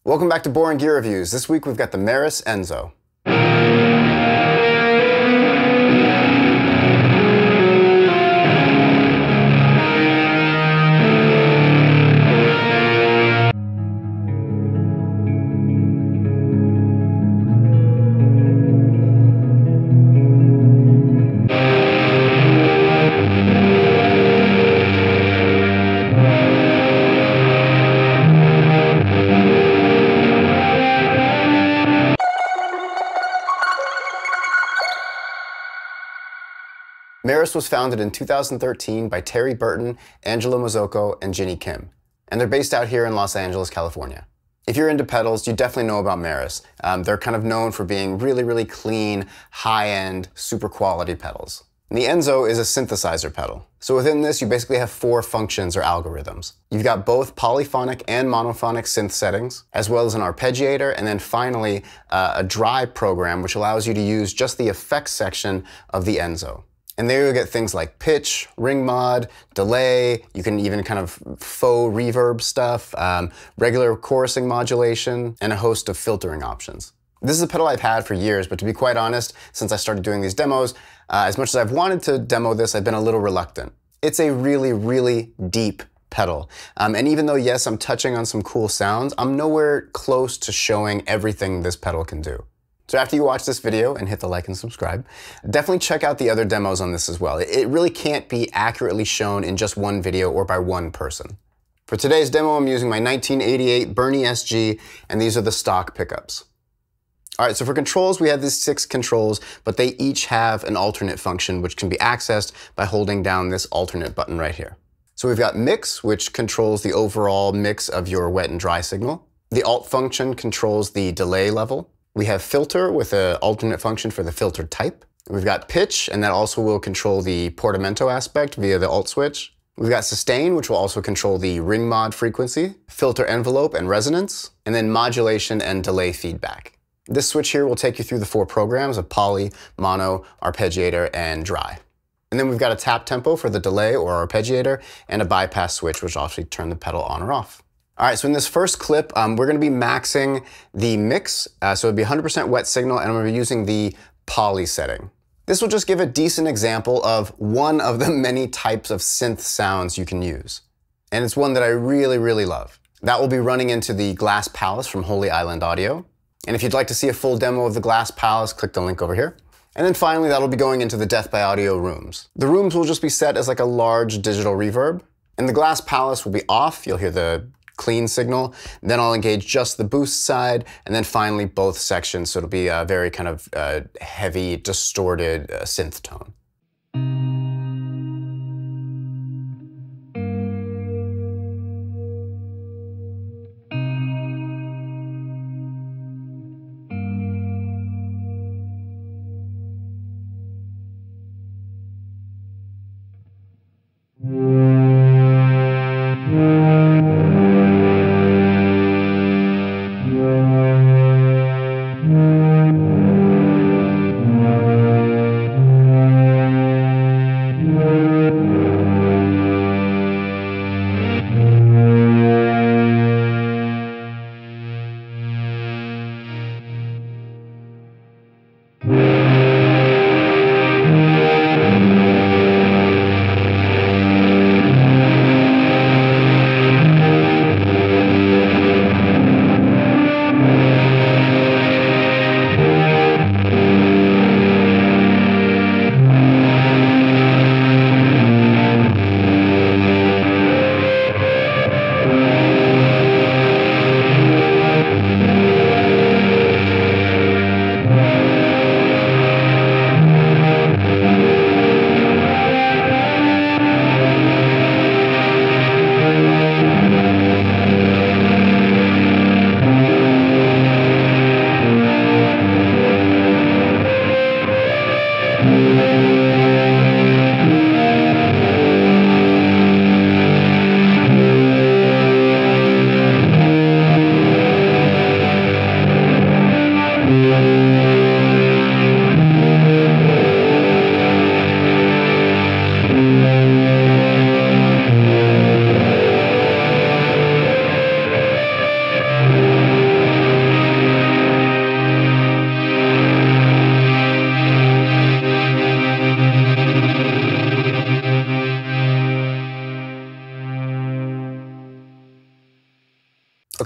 Welcome back to Boring Gear Reviews. This week we've got the Meris Enzo. Meris was founded in 2013 by Terry Burton, Angelo Mazzocco, and Ginny Kim, and they're based out here in Los Angeles, California. If you're into pedals, you definitely know about Meris. They're kind of known for being really clean, high-end, super quality pedals. And the Enzo is a synthesizer pedal. So within this, you basically have 4 functions or algorithms. You've got both polyphonic and monophonic synth settings, as well as an arpeggiator, and then finally a dry program, which allows you to use just the effects section of the Enzo. And there you'll get things like pitch, ring mod, delay, you can even kind of faux reverb stuff, regular chorusing modulation, and a host of filtering options. This is a pedal I've had for years, but to be quite honest, since I started doing these demos, as much as I've wanted to demo this, I've been a little reluctant. It's a really deep pedal. And even though, yes, I'm touching on some cool sounds, I'm nowhere close to showing everything this pedal can do. So after you watch this video and hit the like and subscribe, definitely check out the other demos on this as well. It really can't be accurately shown in just one video or by one person. For today's demo, I'm using my 1988 Burny SG, and these are the stock pickups. All right, so for controls, we have these 6 controls, but they each have an alternate function, which can be accessed by holding down this alternate button right here. So we've got mix, which controls the overall mix of your wet and dry signal. The alt function controls the delay level. We have filter with an alternate function for the filter type. We've got pitch, and that also will control the portamento aspect via the alt switch. We've got sustain, which will also control the ring mod frequency, filter envelope and resonance, and then modulation and delay feedback. This switch here will take you through the 4 programs of poly, mono, arpeggiator, and dry. And then we've got a tap tempo for the delay or arpeggiator, and a bypass switch, which will actually turn the pedal on or off. All right, so in this first clip, we're gonna be maxing the mix. So it'd be 100% wet signal, and I'm gonna be using the poly setting. This will just give a decent example of one of the many types of synth sounds you can use. And it's one that I really love. That will be running into the Glass Palace from Holy Island Audio. And if you'd like to see a full demo of the Glass Palace, click the link over here. And then finally, that'll be going into the Death by Audio rooms. The rooms will just be set as like a large digital reverb. And the Glass Palace will be off. You'll hear the clean signal. Then I'll engage just the boost side, and then finally both sections, so it'll be a very kind of heavy, distorted synth tone.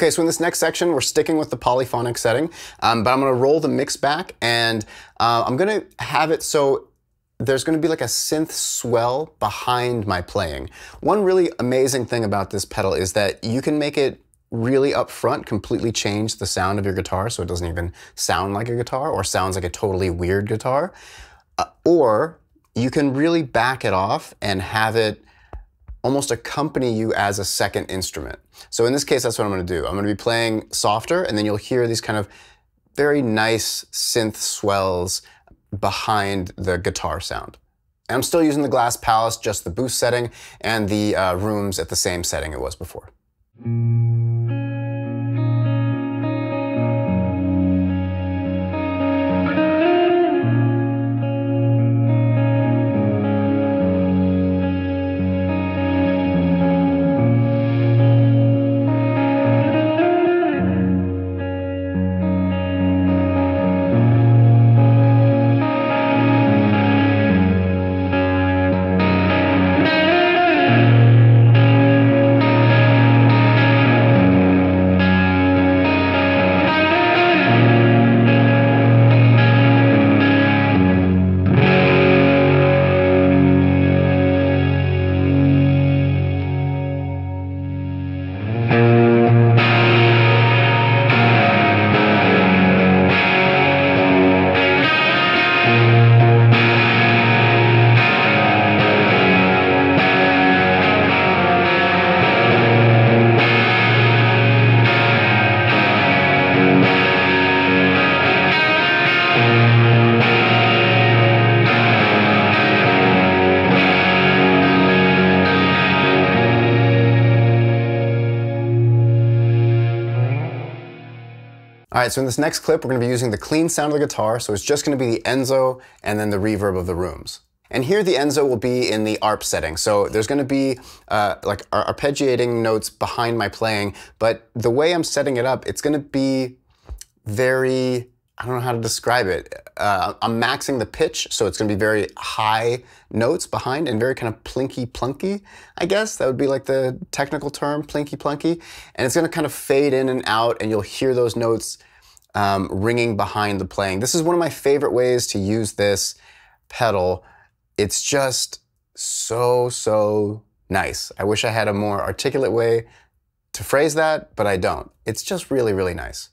Okay, so in this next section, we're sticking with the polyphonic setting, but I'm gonna roll the mix back, and I'm gonna have it so there's gonna be like a synth swell behind my playing. One really amazing thing about this pedal is that you can make it really up front, completely change the sound of your guitar so it doesn't even sound like a guitar or sounds like a totally weird guitar. Or you can really back it off and have it almost accompany you as a second instrument. So in this case, that's what I'm gonna do. I'm gonna be playing softer, and then you'll hear these kind of very nice synth swells behind the guitar sound. And I'm still using the Glass Palace, just the boost setting, and the rooms at the same setting it was before. All right, so in this next clip, we're gonna be using the clean sound of the guitar, so it's just gonna be the Enzo and then the reverb of the rooms. And here the Enzo will be in the ARP setting, so there's gonna be like arpeggiating notes behind my playing, but the way I'm setting it up, it's gonna be very, I don't know how to describe it. I'm maxing the pitch, so it's gonna be very high notes behind and very kind of plinky-plunky, I guess. That would be like the technical term, plinky-plunky. And it's gonna kind of fade in and out, and you'll hear those notes ringing behind the playing. This is one of my favorite ways to use this pedal. It's just so nice. I wish I had a more articulate way to phrase that, but I don't. It's just really, really nice.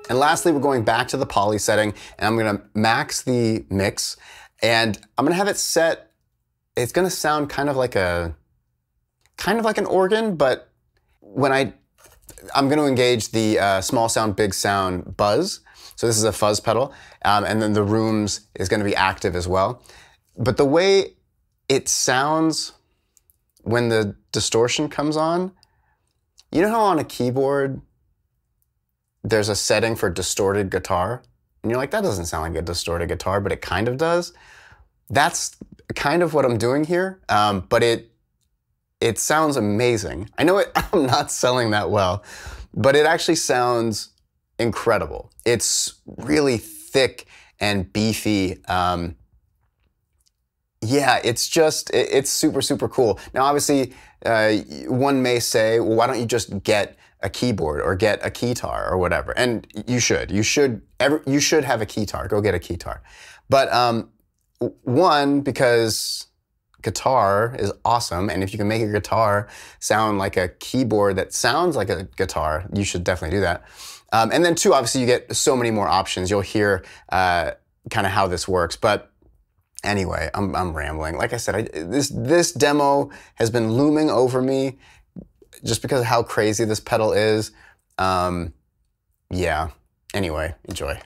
And lastly, we're going back to the poly setting, and I'm gonna max the mix, and I'm gonna have it set, it's gonna sound kind of like an organ, but when I'm gonna engage the small sound, big sound buzz. So this is a fuzz pedal, and then the rooms is gonna be active as well. But the way it sounds when the distortion comes on, you know how on a keyboard, there's a setting for distorted guitar, and you're like, that doesn't sound like a distorted guitar, but it kind of does. That's kind of what I'm doing here, but it sounds amazing. I know I'm not selling that well, but it actually sounds incredible. It's really thick and beefy. Yeah, it's super, super cool. Now, obviously, one may say, well, why don't you just get a keyboard or get a Keytar or whatever? And you should have a Keytar. Go get a Keytar. But one, because guitar is awesome, and if you can make a guitar sound like a keyboard that sounds like a guitar, you should definitely do that. And then two, obviously, you get so many more options. You'll hear kind of how this works. But anyway, I'm rambling. Like I said, this demo has been looming over me just because of how crazy this pedal is. Yeah. Anyway, enjoy.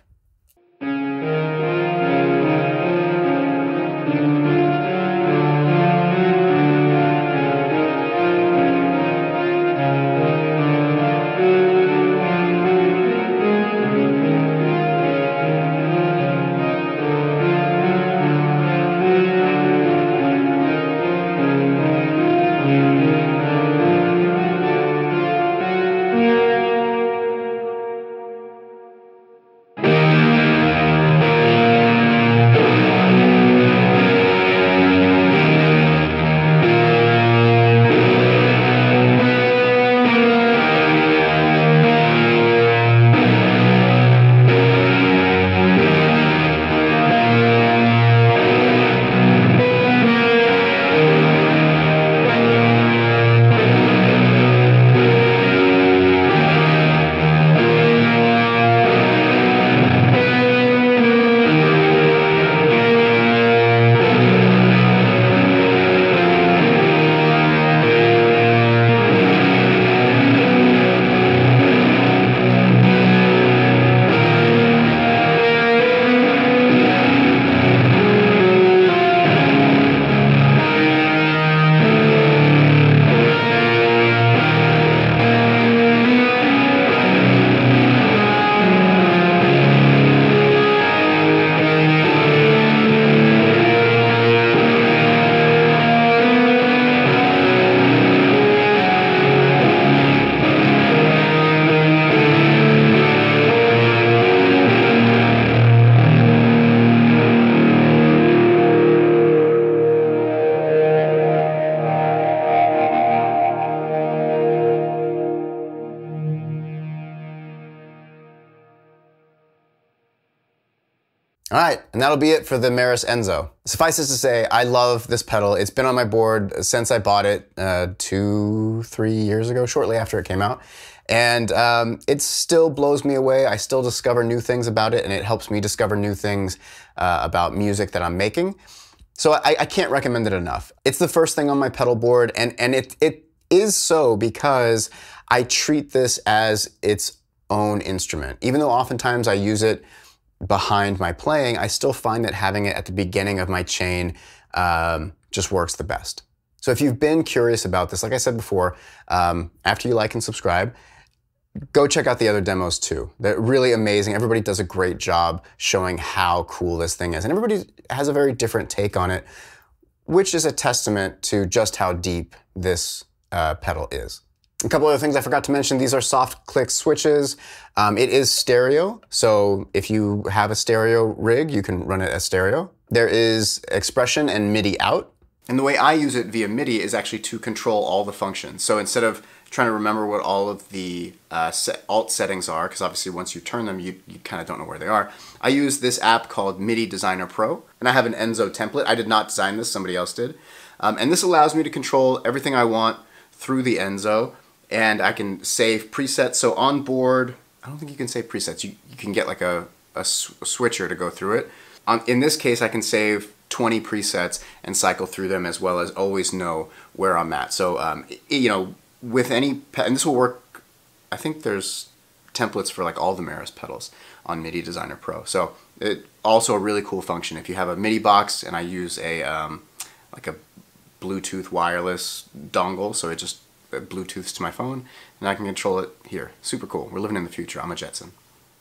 All right, and that'll be it for the Meris Enzo. Suffice it to say, I love this pedal. It's been on my board since I bought it 2-3 years ago, shortly after it came out. And it still blows me away. I still discover new things about it, and it helps me discover new things about music that I'm making. So I can't recommend it enough. It's the first thing on my pedal board, and it is so because I treat this as its own instrument. Even though oftentimes I use it behind my playing, I still find that having it at the beginning of my chain just works the best. So if you've been curious about this, like I said before, after you like and subscribe, go check out the other demos too. They're really amazing. Everybody does a great job showing how cool this thing is. And everybody has a very different take on it, which is a testament to just how deep this pedal is. A couple other things I forgot to mention, these are soft click switches. It is stereo, so if you have a stereo rig, you can run it as stereo. There is expression and MIDI out. And the way I use it via MIDI is actually to control all the functions. So instead of trying to remember what all of the alt settings are, because obviously once you turn them, you kind of don't know where they are, I use this app called MIDI Designer Pro, and I have an Enzo template. I did not design this, somebody else did. And this allows me to control everything I want through the Enzo, and I can save presets. So on board, I don't think you can save presets. You can get like a switcher to go through it. In this case, I can save 20 presets and cycle through them, as well as always know where I'm at. So, you know, with any, and this will work, I think there's templates for like all the Meris pedals on MIDI Designer Pro. So it also a really cool function. If you have a MIDI box, and I use a like a Bluetooth wireless dongle, so it just Bluetooths to my phone, and I can control it here. Super cool. We're living in the future. I'm a Jetson.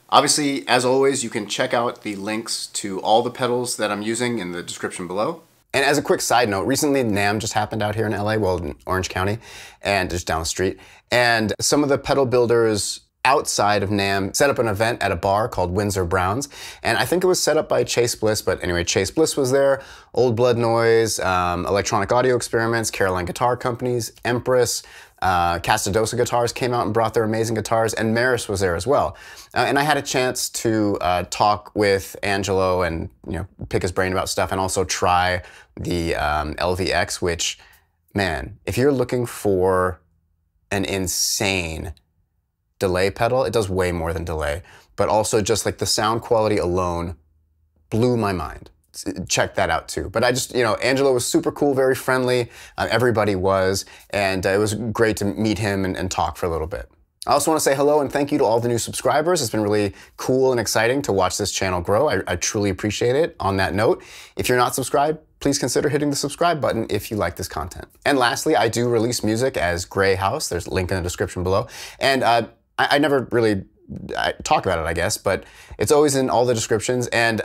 Obviously, as always, you can check out the links to all the pedals that I'm using in the description below. And as a quick side note, recently NAMM just happened out here in LA, well, in Orange County, and just down the street. And some of the pedal builders outside of NAMM set up an event at a bar called Windsor Browns. And I think it was set up by Chase Bliss, but anyway, Chase Bliss was there, Old Blood Noise, Electronic Audio Experiments, Caroline Guitar Companies, Empress, Castadosa Guitars came out and brought their amazing guitars, and Meris was there as well. And I had a chance to talk with Angelo and, you know, pick his brain about stuff, and also try the LVX, which, man, if you're looking for an insane delay pedal, it does way more than delay, but also just like the sound quality alone blew my mind. Check that out too. But I just, you know, Angelo was super cool, very friendly. Everybody was, and it was great to meet him and talk for a little bit. I also want to say hello and thank you to all the new subscribers. It's been really cool and exciting to watch this channel grow. I truly appreciate it. On that note, if you're not subscribed, please consider hitting the subscribe button if you like this content. And lastly, I do release music as Grey House. There's a link in the description below. And I never really talk about it, I guess, but it's always in all the descriptions. And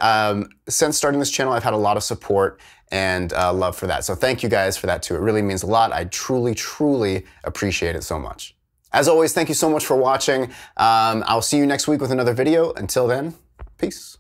since starting this channel, I've had a lot of support and love for that. So thank you guys for that too. It really means a lot. I truly, truly appreciate it so much. As always, thank you so much for watching. I'll see you next week with another video. Until then, peace.